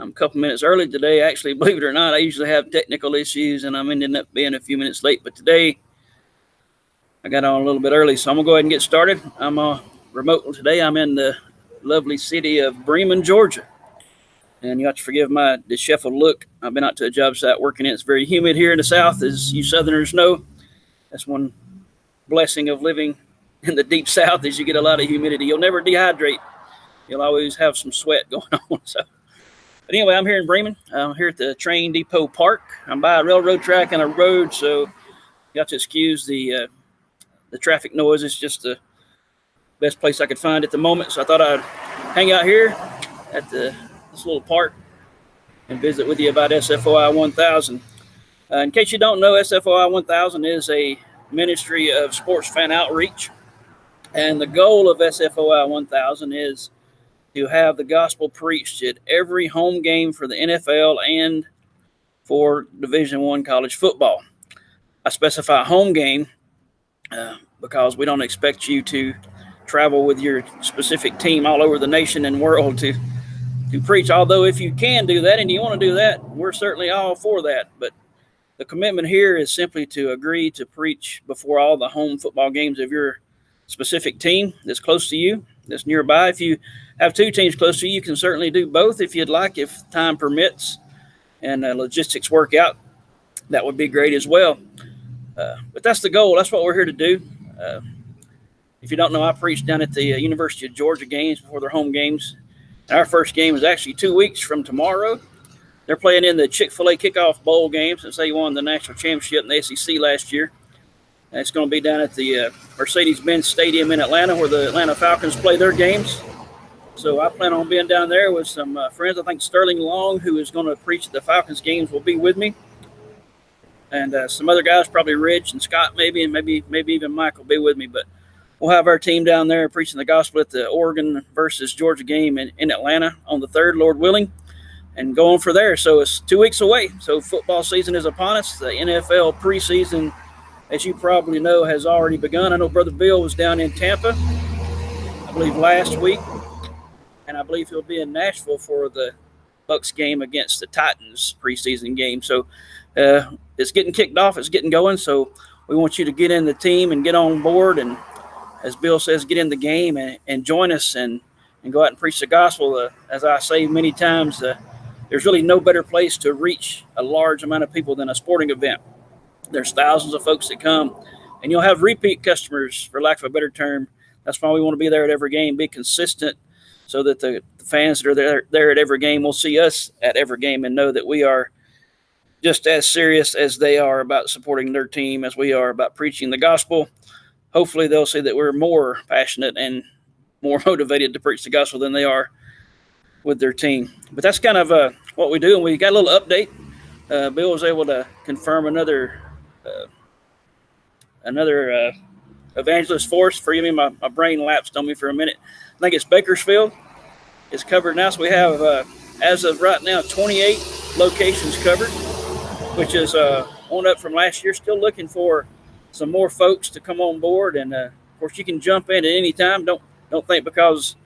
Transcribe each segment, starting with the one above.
I'm a couple minutes early today. Actually, believe it or not, I usually have technical issues, and I'm ending up being a few minutes late. But today, I got on a little bit early, so I'm going to go ahead and get started. I'm remote today. I'm in the lovely city of Bremen, Georgia. And you have to forgive my disheveled look. I've been out to a job site working in. It's very humid here in the South, as you Southerners know. That's one blessing of living in the deep South is you get a lot of humidity. You'll never dehydrate. You'll always have some sweat going on. So, but anyway, I'm here in Bremen. I'm here at the Train Depot Park. I'm by a railroad track and a road, so you have to excuse the traffic noise. It's just the best place I could find at the moment. So I thought I'd hang out here at this little park and visit with you about SFOI 1000. In case you don't know, SFOI 1000 is a ministry of sports fan outreach. And the goal of SFOI 1000 is to have the gospel preached at every home game for the NFL and for Division I college football. I specify home game because we don't expect you to travel with your specific team all over the nation and world to preach. Although if you can do that and you want to do that, we're certainly all for that. But the commitment here is simply to agree to preach before all the home football games of your specific team that's close to you, that's nearby. If you have two teams close to you, you can certainly do both if you'd like, if time permits and logistics work out. That would be great as well. But that's the goal. That's what we're here to do. If you don't know, I preach down at the University of Georgia games before their home games. Our first game is actually 2 weeks from tomorrow. They're playing in the Chick-fil-A Kickoff Bowl game since they won the national championship in the SEC last year. And it's going to be down at the Mercedes-Benz Stadium in Atlanta where the Atlanta Falcons play their games. So I plan on being down there with some friends. I think Sterling Long, who is going to preach at the Falcons games, will be with me. And some other guys, probably Rich and Scott maybe, and maybe even Mike will be with me. But we'll have our team down there preaching the gospel at the Oregon versus Georgia game in Atlanta on the 3rd, Lord willing, and going for there. So it's 2 weeks away. So football season is upon us. The NFL preseason, as you probably know, has already begun. I know Brother Bill was down in Tampa, I believe, last week. And I believe he'll be in Nashville for the Bucs game against the Titans preseason game. So it's getting kicked off. It's getting going. So we want you to get in the team and get on board. And as Bill says, get in the game and join us and go out and preach the gospel. As I say many times, there's really no better place to reach a large amount of people than a sporting event. There's thousands of folks that come, and you'll have repeat customers, for lack of a better term. That's why we want to be there at every game, be consistent, so that the fans that are there at every game will see us at every game and know that we are just as serious as they are about supporting their team as we are about preaching the gospel. Hopefully they'll see that we're more passionate and more motivated to preach the gospel than they are with their team. But that's kind of what we do, and we got a little update. Bill was able to confirm another evangelist force. Forgive me, my brain lapsed on me for a minute. I think it's Bakersfield. It's covered now. So we have, as of right now, 28 locations covered, which is on up from last year. Still looking for some more folks to come on board. And, of course, you can jump in at any time. Don't think because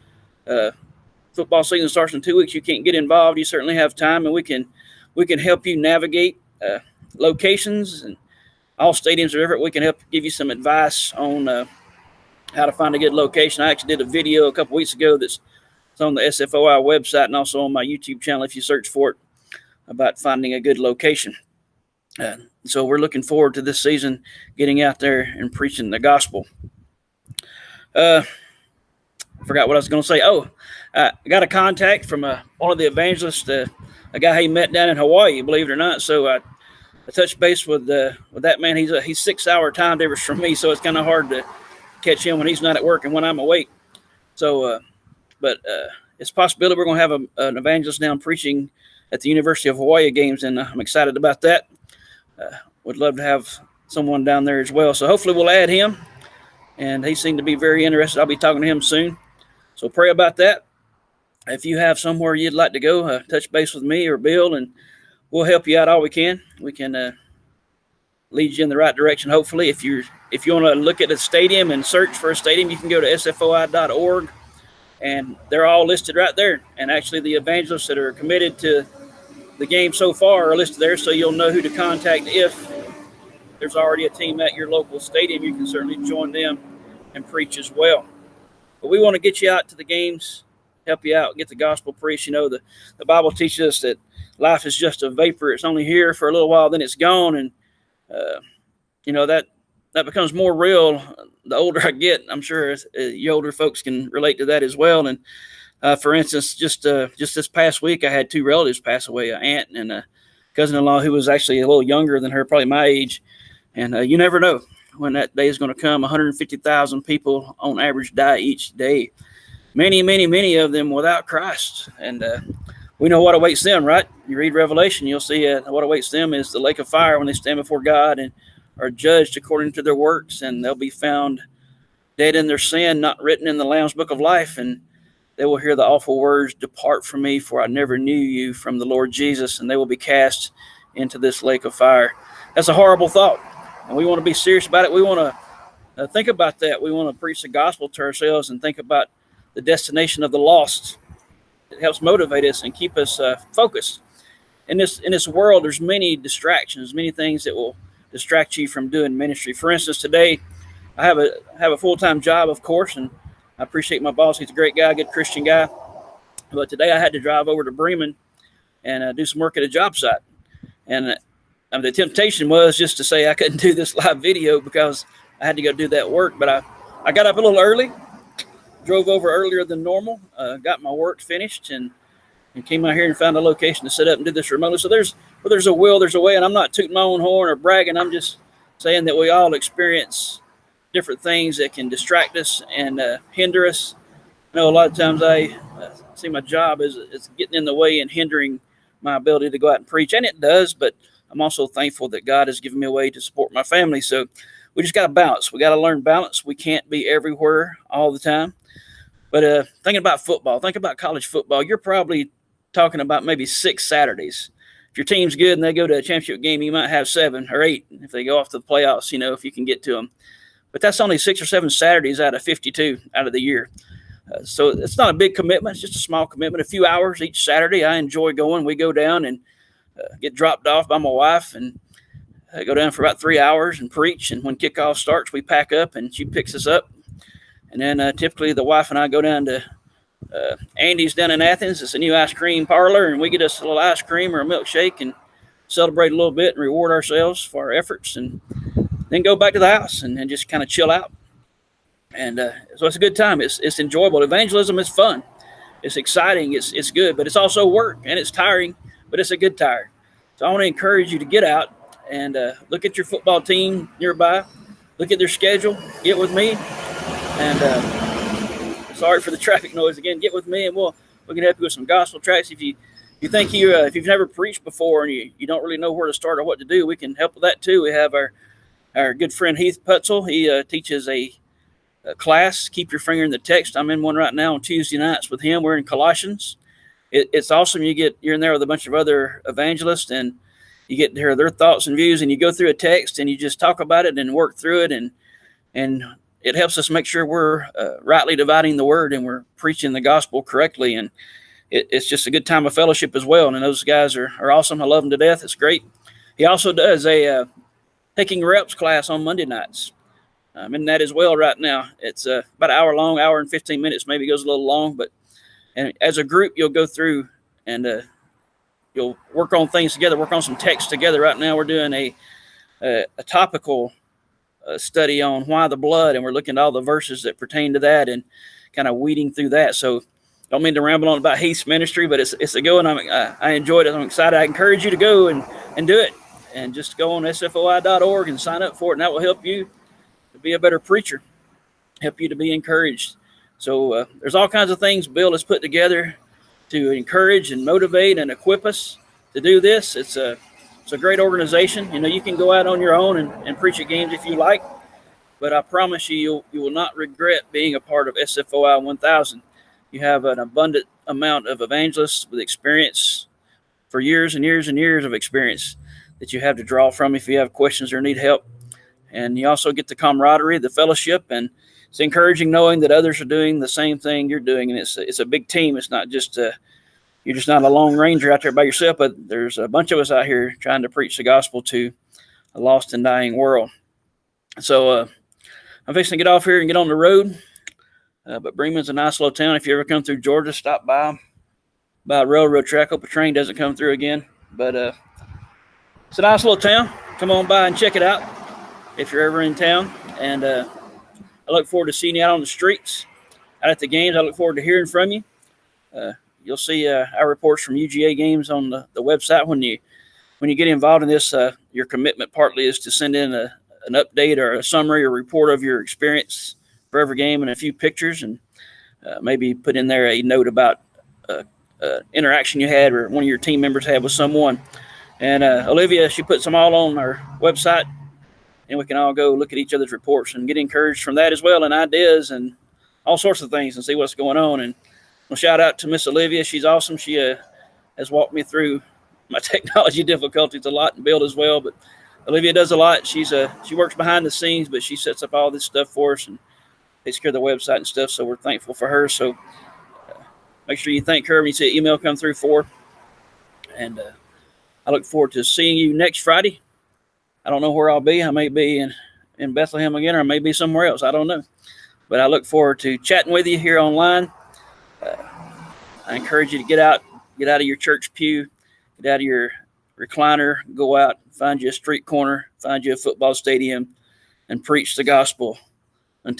football season starts in 2 weeks you can't get involved. You certainly have time, and we can help you navigate locations, and all stadiums are different. We can help give you some advice on how to find a good location. I actually did a video a couple weeks ago that's on the SFOI website and also on my YouTube channel if you search for it, about finding a good location. So we're looking forward to this season getting out there and preaching the gospel. I forgot what I was going to say. I got a contact from one of the evangelists, a guy he met down in Hawaii, believe it or not. So I touched base with that man. He's 6-hour time difference from me, so it's kind of hard to catch him when he's not at work and when I'm awake. So, but it's a possibility we're going to have an evangelist down preaching at the University of Hawaii games, and I'm excited about that. Would love to have someone down there as well. So hopefully we'll add him, and he seemed to be very interested. I'll be talking to him soon. So pray about that. If you have somewhere you'd like to go, touch base with me or Bill, and we'll help you out all we can. We can lead you in the right direction, hopefully. If you want to look at a stadium and search for a stadium, you can go to sfoi.org and they're all listed right there. And actually, the evangelists that are committed to the game so far are listed there, so you'll know who to contact if there's already a team at your local stadium. You can certainly join them and preach as well. But we want to get you out to the games, help you out, get the gospel preached. You know, the Bible teaches us that life is just a vapor. It's only here for a little while, then it's gone. And, you know, that becomes more real the older I get. I'm sure you older folks can relate to that as well. And for instance, just this past week, I had two relatives pass away, an aunt and a cousin-in-law who was actually a little younger than her, probably my age. And you never know when that day is going to come. 150,000 people on average die each day. Many, many, many of them without Christ. And we know what awaits them, right? You read Revelation, you'll see what awaits them is the lake of fire when they stand before God and are judged according to their works. And they'll be found dead in their sin, not written in the Lamb's book of life. And they will hear the awful words, "Depart from me, for I never knew you," from the Lord Jesus. And they will be cast into this lake of fire. That's a horrible thought. And we want to be serious about it. We want to think about that. We want to preach the gospel to ourselves and think about the destination of the lost. It helps motivate us and keep us focused. In this world, there's many distractions, many things that will distract you from doing ministry. For instance, today I have a full-time job, of course, and I appreciate my boss. He's a great guy, good Christian guy. But today I had to drive over to Bremen and do some work at a job site. And the temptation was just to say I couldn't do this live video because I had to go do that work. But I got up a little early, drove over earlier than normal, got my work finished, and came out here and found a location to set up and do this remotely. So where there's a will, there's a way. And I'm not tooting my own horn or bragging. I'm just saying that we all experience different things that can distract us and hinder us. I know a lot of times I see my job as getting in the way and hindering my ability to go out and preach, and it does, but I'm also thankful that God has given me a way to support my family. So we just got to balance. We got to learn balance. We can't be everywhere all the time. But thinking about football, think about college football. You're probably talking about maybe 6 Saturdays. If your team's good and they go to a championship game, you might have 7 or 8 if they go off to the playoffs, if you can get to them. But that's only 6 or 7 Saturdays out of 52 out of the year. So it's not a big commitment. It's just a small commitment, a few hours each Saturday. I enjoy going. We go down and get dropped off by my wife and go down for about 3 hours and preach. And when kickoff starts, we pack up and she picks us up. And then typically the wife and I go down to Andy's down in Athens. It's a new ice cream parlor, and we get us a little ice cream or a milkshake and celebrate a little bit and reward ourselves for our efforts, and then go back to the house and just kind of chill out. And so it's a good time. It's enjoyable. Evangelism is fun. It's exciting. It's good, but it's also work, and it's tiring, but it's a good tire. So I want to encourage you to get out and look at your football team nearby, look at their schedule, get with me, and sorry for the traffic noise again. Get with me, and we can help you with some gospel tracts. If you think if you've never preached before and you don't really know where to start or what to do, we can help with that too. We have our good friend Heath Putzel. He teaches a class, Keep Your Finger in the Text. I'm in one right now on Tuesday nights with him. We're in Colossians. It's awesome. You're in there with a bunch of other evangelists, and you get to hear their thoughts and views, and you go through a text and you just talk about it and work through it, and it helps us make sure we're rightly dividing the word and we're preaching the gospel correctly. And it's just a good time of fellowship as well. And those guys are awesome. I love them to death. It's great. He also does a taking reps class on Monday nights. I'm in that as well right now. It's about an hour long, hour and 15 minutes, maybe goes a little long, and as a group, you'll go through and you'll work on things together, work on some text together. Right now, we're doing a topical study on why the blood, and we're looking at all the verses that pertain to that and kind of weeding through that. So don't mean to ramble on about Heath's ministry, but it's a go, and I enjoyed it. I'm excited. I encourage you to go and do it, and just go on SFOI.org and sign up for it, and that will help you to be a better preacher, help you to be encouraged. So there's all kinds of things Bill has put together to encourage and motivate and equip us to do this. It's a great organization. You can go out on your own and preach at games if you like, but I promise you will not regret being a part of SFOI 1000. You have an abundant amount of evangelists with experience for years and years and years of experience that you have to draw from if you have questions or need help. And you also get the camaraderie, the fellowship, and it's encouraging knowing that others are doing the same thing you're doing, and it's a big team. It's not just you're just not a lone ranger out there by yourself, but there's a bunch of us out here trying to preach the gospel to a lost and dying world. So I'm fixing to get off here and get on the road. But Bremen's a nice little town. If you ever come through Georgia, stop by a railroad track. Hope a train doesn't come through again. But it's a nice little town. Come on by and check it out if you're ever in town. And I look forward to seeing you out on the streets, out at the games. I look forward to hearing from you. You'll see our reports from UGA games on the website. When you get involved in this, your commitment partly is to send in an update or a summary or report of your experience for every game and a few pictures, and maybe put in there a note about interaction you had or one of your team members had with someone. And Olivia, she puts them all on our website, and we can all go look at each other's reports and get encouraged from that as well, and ideas and all sorts of things, and see what's going on. And I'll shout out to Miss Olivia. She's awesome. She has walked me through my technology difficulties a lot, and Bill as well. But Olivia does a lot. She works behind the scenes, but she sets up all this stuff for us and takes care of the website and stuff. So we're thankful for her. So make sure you thank her when you see an email come through for her. And I look forward to seeing you next Friday. I don't know where I'll be. I may be in Bethlehem again, or I may be somewhere else. I don't know. But I look forward to chatting with you here online. I encourage you to get out of your church pew, get out of your recliner, go out, find you a street corner, find you a football stadium, and preach the gospel until